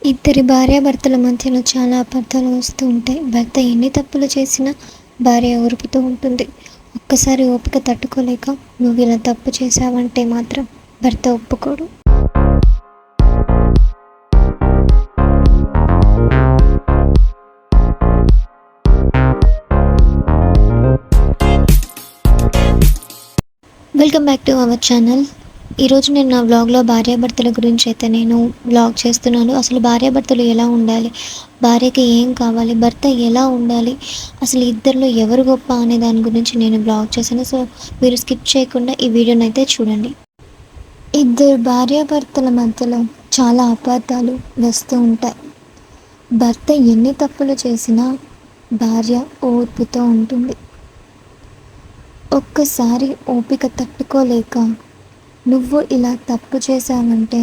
ఇద్దరి భార్యాభర్తల మధ్యలో చాలా అపార్థాలు వస్తూ ఉంటాయి. భర్త ఎన్ని తప్పులు చేసినా భార్య ఊరుకుతూ ఉంటుంది. ఒక్కసారి ఓపిక తట్టుకోలేక నువ్వు ఇలా తప్పు చేశావంటే మాత్రం భర్త ఒప్పుకోడు. Welcome back to our channel. ఈరోజు నేను నా వ్లాగ్లో భార్యాభర్తల గురించి అయితే నేను వ్లాగ్ చేస్తున్నాను. అసలు భార్యాభర్తలు ఎలా ఉండాలి, భార్యకి ఏం కావాలి, భర్త ఎలా ఉండాలి, అసలు ఇద్దరిలో ఎవరు గొప్ప అనే దాని గురించి నేను వ్లాగ్ చేశాను. సో మీరు స్కిప్ చేయకుండా ఈ వీడియోని అయితే చూడండి. ఇద్దరు భార్యాభర్తల మధ్యలో చాలా అపార్థాలు వస్తూ ఉంటాయి. భర్త ఎన్ని తప్పులు చేసినా భార్య ఓర్పుతో ఉంటుంది. ఒక్కసారి ఓపిక తట్టుకోలేక నువ్వు ఇలా తప్పు చేశావంటే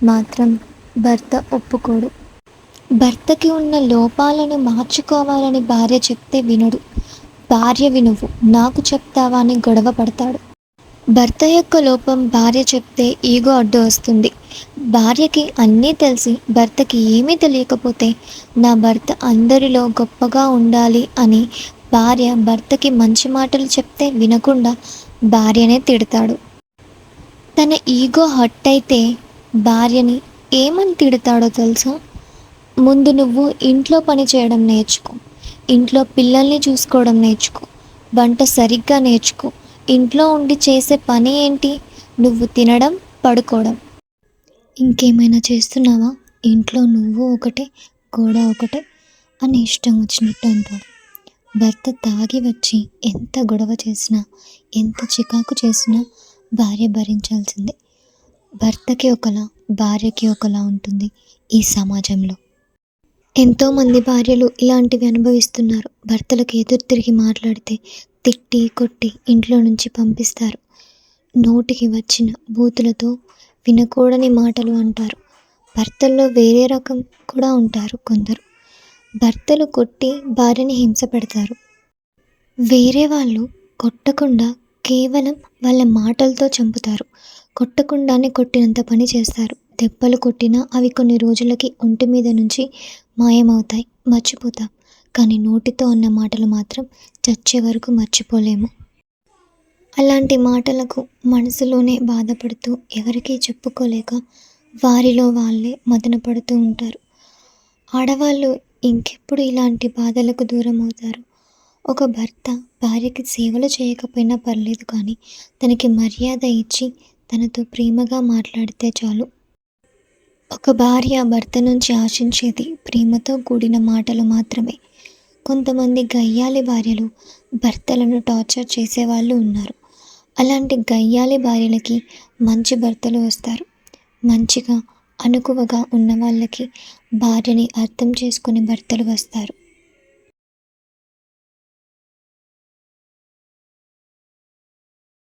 మాత్రం భర్త ఒప్పుకోడు. భర్తకి ఉన్న లోపాలను మార్చుకోవాలని భార్య చెప్తే వినడు. భార్య వినువు నాకు చెప్తావా అని గొడవ పడతాడు. భర్త యొక్క లోపం భార్య చెప్తే ఈగో అడ్డు వస్తుంది. భార్యకి అన్నీ తెలిసి భర్తకి ఏమీ తెలియకపోతే నా భర్త అందరిలో గొప్పగా ఉండాలి అని భార్య భర్తకి మంచి మాటలు చెప్తే వినకుండా భార్యనే తిడతాడు. తన ఈగో హర్ట్ అయితే భార్యని ఏమని తిడతాడో తెలుసా? ముందు నువ్వు ఇంట్లో పని చేయడం నేర్చుకో, ఇంట్లో పిల్లల్ని చూసుకోవడం నేర్చుకో, వంట సరిగ్గా నేర్చుకో. ఇంట్లో ఉండి చేసే పని ఏంటి? నువ్వు తినడం, పడుకోవడం. ఇంకేమైనా చేస్తున్నావా? ఇంట్లో నువ్వు ఒకటే, గోడ ఒకటే అని ఇష్టం వచ్చినట్టు అంటాడు. భర్త తాగి వచ్చి ఎంత గొడవ చేసినా, ఎంత చికాకు చేసినా భార్య భరించాల్సిందే. భర్తకి ఒకలా, భార్యకి ఒకలా ఉంటుంది ఈ సమాజంలో. ఎంతోమంది భార్యలు ఇలాంటివి అనుభవిస్తున్నారు. భర్తలకు ఎదురు తిరిగి మాట్లాడితే తిట్టి కొట్టి ఇంట్లో నుంచి పంపిస్తారు. నోటికి వచ్చిన బూతులతో వినకూడని మాటలు అంటారు. భర్తల్లో వేరే రకం కూడా ఉంటారు కొందరు. భర్తలు కొట్టి భార్యని హింస పెడతారు. వేరే వాళ్ళు కొట్టకుండా కేవలం వాళ్ళ మాటలతో చంపుతారు. కొట్టకుండానే కొట్టినంత పని చేస్తారు. దెబ్బలు కొట్టినా అవి కొన్ని రోజులకి ఒంటి మీద నుంచి మాయమవుతాయి, మర్చిపోతాం. కానీ నోటితో అన్న మాటలు మాత్రం చచ్చే వరకు మర్చిపోలేము. అలాంటి మాటలకు మనసులోనే బాధపడుతూ ఎవరికీ చెప్పుకోలేక వారిలో వాళ్ళే మదన పడుతూ ఉంటారు. ఆడవాళ్ళు ఇంకెప్పుడు ఇలాంటి బాధలకు దూరం అవుతారు? ఒక భర్త భార్యకి సేవలు చేయకపోయినా పర్లేదు, కానీ తనకి మర్యాద ఇచ్చి తనతో ప్రేమగా మాట్లాడితే చాలు. ఒక భార్య భర్త నుంచి ఆశించేది ప్రేమతో కూడిన మాటలు మాత్రమే. కొంతమంది గయ్యాలి భార్యలు భర్తలను టార్చర్ చేసేవాళ్ళు ఉన్నారు. అలాంటి గయ్యాలి భార్యలకి మంచి భర్తలు వస్తారు. మంచిగా అనుకువగా ఉన్న వాళ్ళకి భార్యని అర్థం చేసుకునే భర్తలు వస్తారు.